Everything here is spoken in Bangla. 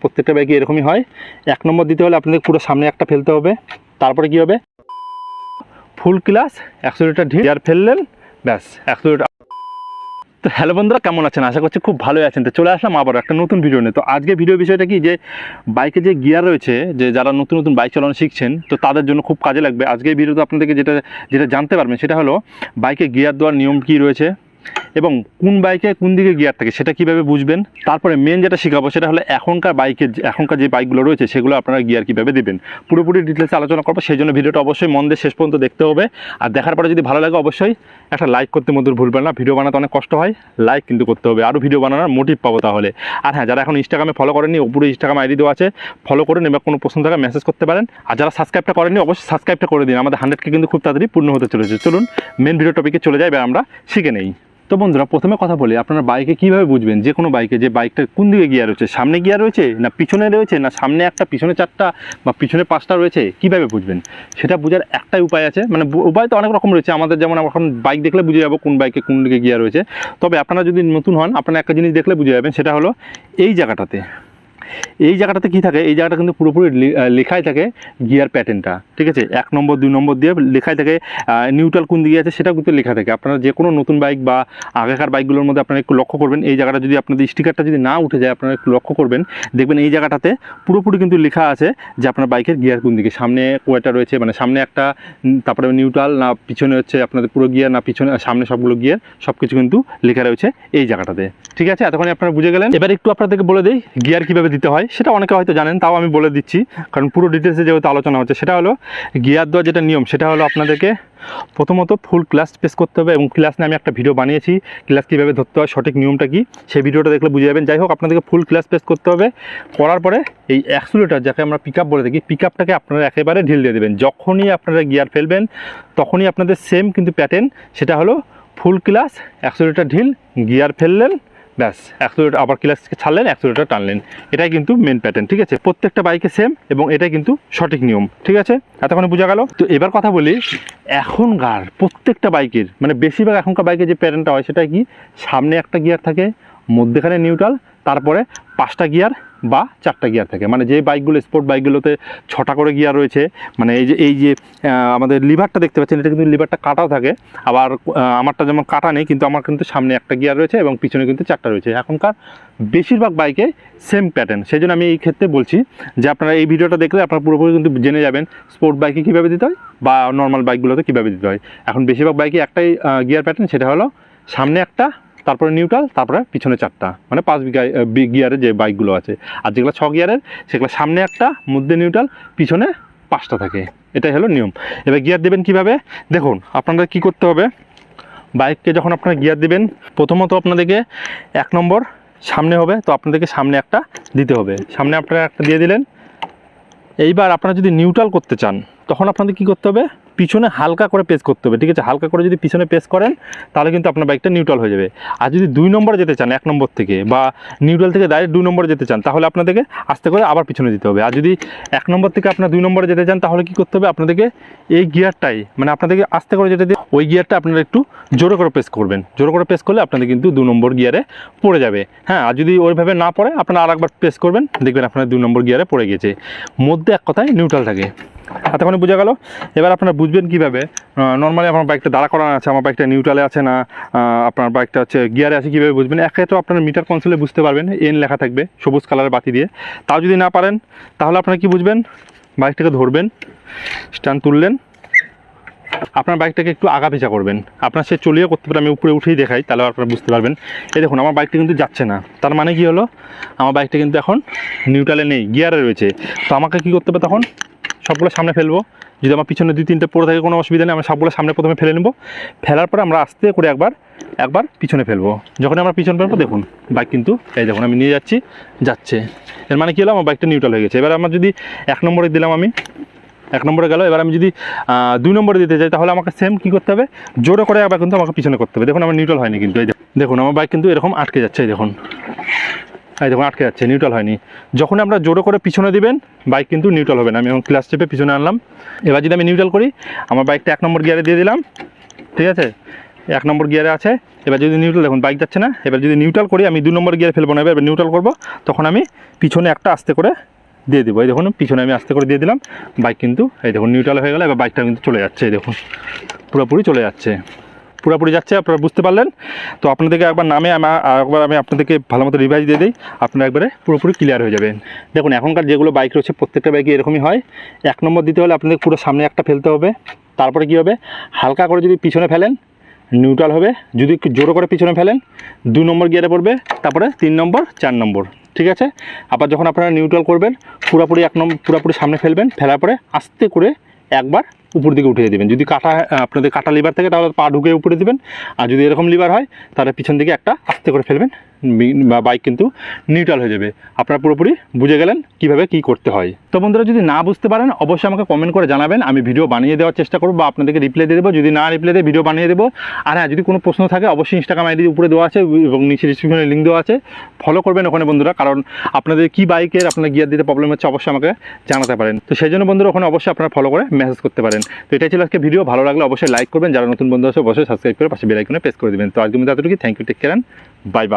প্রত্যেকটা বাইকে এরকমই হয়। 1 নম্বর দিতে হলে আপনাদের পুরো সামনে একটা ফেলতে হবে, তারপরে কী হবে ফুল ক্লাস অ্যাক্সেলারেটর ঢিল গিয়ার ফেললেন, ব্যাস অ্যাক্সেলারেটর। তো হ্যালো বন্ধুরা, কেমন আছেন? আশা করছি খুব ভালোই আছেন। তো চলে আসলাম আবার একটা নতুন ভিডিও নিয়ে। তো আজকে ভিডিও বিষয়টা কি, যে বাইকে যে গিয়ার রয়েছে, যে যারা নতুন নতুন বাইক চালানো শিখছেন, তো তাদের জন্য খুব কাজে লাগবে। আজকে এই ভিডিওতে আপনাদেরকে যেটা জানতে পারবেন সেটা হলো বাইকে গিয়ার দেওয়ার নিয়ম কী রয়েছে এবং কোন বাইকে কোন দিকে গিয়ার থাকে সেটা কীভাবে বুঝবেন। তারপরে মেন যেটা শেখাবো সেটা হলো এখনকার যে বাইকগুলো রয়েছে সেগুলো আপনারা গিয়ার কীভাবে দেবেন, পুরোপুরি ডিটেলসে আলোচনা করবো। সেই জন্য ভিডিওটা অবশ্যই মন দিয়ে শেষ পর্যন্ত দেখতে হবে। আর দেখার পরে যদি ভালো লাগে অবশ্যই একটা লাইক করতে মধ্যে ভুলবেন না। ভিডিও বানাতে অনেক কষ্ট হয়, লাইক কিন্তু করতে হবে, আরও ভিডিও বানানোর মোটিভ পাবো তাহলে। আর হ্যাঁ, যারা এখন ইনস্টাগ্রামে ফলো করেননি, ওপরে ইনস্টাগ্রাম আইডি দেওয়া আছে, ফলো করে নেবে, কোনো প্রশ্ন থাকা মেসেজ করতে পারেন। আর যারা সাবস্ক্রাইবটা করেননি অবশ্যই সাবস্ক্রাইবটা করে দিন। আমাদের 100K কিন্তু খুব তাড়াতাড়ি পূর্ণ হতে চলেছে। চলুন মেন ভিডিও টপিকে চলে যাই, এবার আমরা শিখে নেই। তো বন্ধুরা, প্রথমে কথা বলি, আপনারা বাইকে কীভাবে বুঝবেন যে কোনো বাইকে যে বাইকটা কোন দিকে গিয়ার রয়েছে, সামনে গিয়ার রয়েছে না পিছনে রয়েছে, না সামনে একটা পিছনে 4টা বা পিছনে 5টা রয়েছে, কীভাবে বুঝবেন? সেটা বোঝার একটাই উপায় আছে, মানে উপায় তো অনেক রকম রয়েছে আমাদের। যেমন এখন বাইক দেখলে বুঝে যাবো কোন বাইকে কোন দিকে গিয়ার রয়েছে। তবে আপনারা যদি নতুন হন, আপনারা একটা জিনিস দেখলে বুঝে যাবেন, সেটা হলো এই জায়গাটাতে কী থাকে, এই জায়গাটা কিন্তু পুরোপুরি লেখাই থাকে গিয়ার প্যাটার্নটা, ঠিক আছে? 1 নম্বর 2 নম্বর দিয়ে লেখাই থাকে, নিউট্রাল কোন দিকে আছে সেটাও কিন্তু লেখা থাকে। আপনারা যে কোনো নতুন বাইক বা আগেকার বাইকগুলোর মধ্যে আপনারা একটু লক্ষ্য করবেন, এই জায়গাটা যদি আপনাদের স্টিকারটা যদি না উঠে যায়, আপনারা একটু লক্ষ্য করবেন, দেখবেন এই জায়গাটাতে পুরোপুরি কিন্তু লেখা আছে যে আপনার বাইকের গিয়ার কোন দিকে, সামনে কয়টা রয়েছে, মানে সামনে একটা, তারপরে নিউট্রাল, না পিছনে হচ্ছে আপনাদের পুরো গিয়ার, না পিছনে সামনে সবগুলো গিয়ার, সব কিছু কিন্তু লেখা রয়েছে এই জায়গাটাতে, ঠিক আছে? এতক্ষণ আপনারা বুঝে গেলেন। এবার একটু আপনাদেরকে বলে দিই গিয়ার কীভাবে দিতে হয়। সেটা অনেকে হয়তো জানেন, তাও আমি বলে দিচ্ছি, কারণ পুরো ডিটেলসে যেহেতু আলোচনা হচ্ছে। সেটা হলো গিয়ার দেওয়ার যেটা নিয়ম, সেটা হলো আপনাদেরকে প্রথমত ফুল ক্লাচ প্রেস করতে হবে, এবং ক্লাচ নিয়ে আমি একটা ভিডিও বানিয়েছি, ক্লাচ কীভাবে ধরতে হয়, সঠিক নিয়মটা কী, সেই ভিডিওটা দেখলে বুঝে যাবেন। যাই হোক, আপনাদেরকে ফুল ক্লাচ প্রেস করতে হবে। করার পরে এই অ্যাক্সেলারেটর, যাকে আমরা পিক আপ বলে থাকি, পিক আপটাকে আপনারা একেবারে ঢিল দিয়ে দেবেন। যখনই আপনারা গিয়ার ফেলবেন তখনই আপনাদের সেম কিন্তু প্যাটার্ন, সেটা হলো ফুল ক্লাচ অ্যাক্সেলারেটর ঢিল, গিয়ার ফেললেন, ব্যাস অ্যাক্সেলারেটর আবার ক্লাচকে ছাড়লেন, অ্যাক্সেলারেটর টানলেন। এটাই কিন্তু মেন প্যাটার্ন, ঠিক আছে? প্রত্যেকটা বাইকে সেম, এবং এটাই কিন্তু সঠিক নিয়ম, ঠিক আছে? এতক্ষণে বোঝা গেল। তো এবার কথা বলি, এখনকার প্রত্যেকটা বাইকের, মানে বেশিরভাগ এখনকার বাইকে যে প্যাটার্নটা হয় সেটা কি, সামনে একটা গিয়ার থাকে, মধ্যেখানে নিউট্রাল, তারপরে 5টা গিয়ার বা 4টা গিয়ার থাকে। মানে যে বাইকগুলো স্পোর্ট বাইকগুলোতে 6টা করে গিয়ার রয়েছে, মানে এই যে আমাদের লিভারটা দেখতে পাচ্ছেন, এটা কিন্তু লিভারটা কাটাও থাকে। আবার আমারটা যেমন কাটা নেই, কিন্তু আমার কিন্তু সামনে একটা গিয়ার রয়েছে এবং পিছনে কিন্তু 4টা রয়েছে। এখনকার বেশিরভাগ বাইকে সেম প্যাটার্ন। সেই জন্য আমি এই ক্ষেত্রে বলছি যে আপনারা এই ভিডিওটা দেখলে আপনারা পুরোপুরি কিন্তু জেনে যাবেন স্পোর্ট বাইকে কীভাবে দিতে হয় বা নর্মাল বাইকগুলোতে কীভাবে দিতে হয়। এখন বেশিরভাগ বাইকে একটাই গিয়ার প্যাটার্ন, সেটা হলো সামনে একটা, তারপরে নিউট্রাল, তারপরে পিছনে 4টা, মানে 5 গিয়ারের যে বাইকগুলো আছে। আর যেগুলো 6 গিয়ারের, সেগুলো সামনে একটা, মধ্যে নিউট্রাল, পিছনে 5টা থাকে। এটাই হলো নিয়ম। এবার গিয়ার দেবেন কিভাবে, দেখুন আপনাদের কি করতে হবে। বাইককে যখন আপনারা গিয়ার দেবেন, প্রথমত আপনাদেরকে 1 নম্বর সামনে হবে, তো আপনাদেরকে সামনে একটা দিতে হবে। সামনে আপনারা একটা দিয়ে দিলেন। এইবার আপনারা যদি নিউট্রাল করতে চান, তখন আপনাদের কি করতে হবে, পিছনে হালকা করে প্রেস করতে হবে, ঠিক আছে? হালকা করে যদি পিছনে প্রেস করেন তাহলে কিন্তু আপনার বাইকটা নিউট্রাল হয়ে যাবে। আর যদি 2 নম্বরে যেতে চান, 1 নম্বর থেকে বা নিউট্রাল থেকে ডাইরেক্ট 2 নম্বরে যেতে চান, তাহলে আপনাদেরকে আস্তে করে আবার পিছনে দিতে হবে। আর যদি 1 নম্বর থেকে আপনার 2 নম্বরে যেতে চান, তাহলে কি করতে হবে, আপনাদেরকে এই গিয়ারটাই, মানে আপনাদেরকে আস্তে করে যেতে দিয়ে ওই গিয়ারটা আপনারা একটু জোরে করে প্রেস করবেন। জোরে করে প্রেস করলে আপনাদের কিন্তু 2 নম্বর গিয়ারে পড়ে যাবে। হ্যাঁ, আর যদি ওইভাবে না পড়ে, আপনারা আরেকবার প্রেস করবেন, দেখবেন আপনার 2 নম্বর গিয়ারে পড়ে গেছে। মধ্যে এক কথায় নিউট্রাল থাকে। এতক্ষণে বোঝা গেল। এবার আপনারা বুঝবেন কীভাবে, নর্মালি আমার বাইকটা দাঁড়া করানো আছে, আমার বাইকটা নিউট্রালে আছে না আপনার বাইকটা হচ্ছে গিয়ারে আছে, কীভাবে বুঝবেন? একে তো আপনারা মিটার কনসোলে বুঝতে পারবেন, এন লেখা থাকবে সবুজ কালারের বাতি দিয়ে। তাও যদি না পারেন, তাহলে আপনারা কি বুঝবেন, বাইকটাকে ধরবেন, স্ট্যান্ড তুললেন, আপনার বাইকটাকে একটু আগা পিছা করবেন। আপনার সে চলিয়ে করতে পারে, আমি উপরে উঠেই দেখাই, তাহলে আপনারা বুঝতে পারবেন। এই দেখুন, আমার বাইকটা কিন্তু যাচ্ছে না, তার মানে কি হলো, আমার বাইকটা কিন্তু এখন নিউট্রালে নেই, গিয়ারে রয়েছে। তো আমাকে কি করতে হবে, তখন সবগুলো সামনে ফেলবো। যদি আমার পিছনে 2-3টে পড়ে থাকে, কোনো অসুবিধা নেই, আমরা সবগুলো সামনে প্রথমে ফেলে নেব। ফেলার পরে আমরা আস্তে করে একবার পিছনে ফেলবো। যখন আমরা পিছনে ফেলবো, দেখুন বাইক কিন্তু এই দেখুন আমি নিয়ে যাচ্ছে। এর মানে কী হলো, আমার বাইকটা নিউট্রাল হয়ে গেছে। এবার আমার যদি 1 নম্বরে দিলাম, আমি 1 নম্বরে গেল। এবার আমি যদি 2 নম্বরে দিতে চাই, তাহলে আমাকে সেম কী করতে হবে, জোরে করে আবার কিন্তু আমাকে পিছনে করতে হবে। দেখুন আমার নিউট্রাল হয়নি, কিন্তু এই দেখুন আমার বাইক কিন্তু এরকম আটকে যাচ্ছে, এই দেখুন আটকে যাচ্ছে, নিউট্রাল হয়নি। যখন আমরা জোরে করে পিছনে দিবেন, বাইক কিন্তু নিউট্রাল হবে না। আমি এখন ক্লাচ চেপে পিছনে আনলাম। এবার যদি আমি নিউট্রাল করি, আমার বাইকটা 1 নম্বর গিয়ারে দিয়ে দিলাম, ঠিক আছে? 1 নম্বর গিয়ারে আছে। এবার যদি নিউট্রাল, দেখুন বাইক যাচ্ছে না, এবার যদি নিউট্রাল করি, আমি 2 নম্বর গিয়ারে ফেলবো না, এবার নিউট্রাল করবো, তখন আমি পিছনে একটা আস্তে করে দিয়ে দেবো। এই দেখুন পিছনে আমি আস্তে করে দিয়ে দিলাম, বাইক কিন্তু এই দেখুন নিউট্রাল হয়ে গেল। এবার বাইকটা কিন্তু চলে যাচ্ছে, এই দেখুন পুরোপুরি চলে যাচ্ছে, পুরোপুরি যাচ্ছে। আপনারা বুঝতে পারলেন তো? আপনাদেরকে একবার নামে একবার আমি আপনাদেরকে ভালো মতো রিভাইজ দিয়ে দিই, আপনারা একবারে পুরোপুরি ক্লিয়ার হয়ে যাবেন। দেখুন এখনকার যেগুলো বাইক রয়েছে প্রত্যেকটা বাইকে এরকমই হয়। 1 নম্বর দিতে হলে আপনাদের পুরো সামনে একটা ফেলতে হবে, তারপরে কী হবে, হালকা করে যদি পিছনে ফেলেন নিউট্রাল হবে, যদি একটু জোরো করে পিছনে ফেলেন 2 নম্বর গিয়ারে পড়বে, তারপরে 3 নম্বর 4 নম্বর, ঠিক আছে। আবার যখন আপনারা নিউট্রাল করবেন পুরোপুরি 1 নম্বর পুরোপুরি সামনে ফেলবেন, ফেলার পরে আস্তে করে একবার উপর দিকে উঠিয়ে দেবেন। যদি আপনাদের কাটা লিভার থাকে তাহলে পা ঢুকে উপরে দেবেন, আর যদি এরকম লিভার হয় তাহলে পিছন দিকে একটা আস্তে করে ফেলবেন, বা বাইক কিন্তু নিউট্রাল হয়ে যাবে। আপনারা পুরোপুরি বুঝে গেলেন কীভাবে কী করতে হয়। তো বন্ধুরা যদি না বুঝতে পারেন অবশ্যই আমাকে কমেন্ট করে জানাবেন, আমি ভিডিও বানিয়ে দেওয়ার চেষ্টা করবো, বা আপনাদেরকে রিপ্লাই দিয়ে দেবো। যদি না রিপ্লাই দিয়ে ভিডিও বানিয়ে দেবো। আর হ্যাঁ, যদি কোনো প্রশ্ন থাকে অবশ্যই ইনস্টাগ্রাম আইডি উপরে দেওয়া আছে এবং নিচে ডিসক্রিপশনে লিঙ্ক দেওয়া আছে, ফলো করবেন ওখানে বন্ধুরা। কারণ আপনাদের কী বাইকের আপনার গিয়ার দিতে প্রবলেম হচ্ছে অবশ্যই আমাকে জানাতে পারেন। তো সেই জন্য বন্ধুরা ওখানে অবশ্যই আপনারা ফলো করে মেসেজ করতে পারেন। তো এটাই ছিল আজকে ভিডিও। ভালো লাগলে অবশ্যই লাইক করবেন, যারা নতুন বন্ধু আছে অবশ্যই সাবস্ক্রাইব করে পাশে বেল আইকনে প্রেস করে দেবেন। তো আজকের মধ্যে এতটুকু। Thank you, take care, bye by.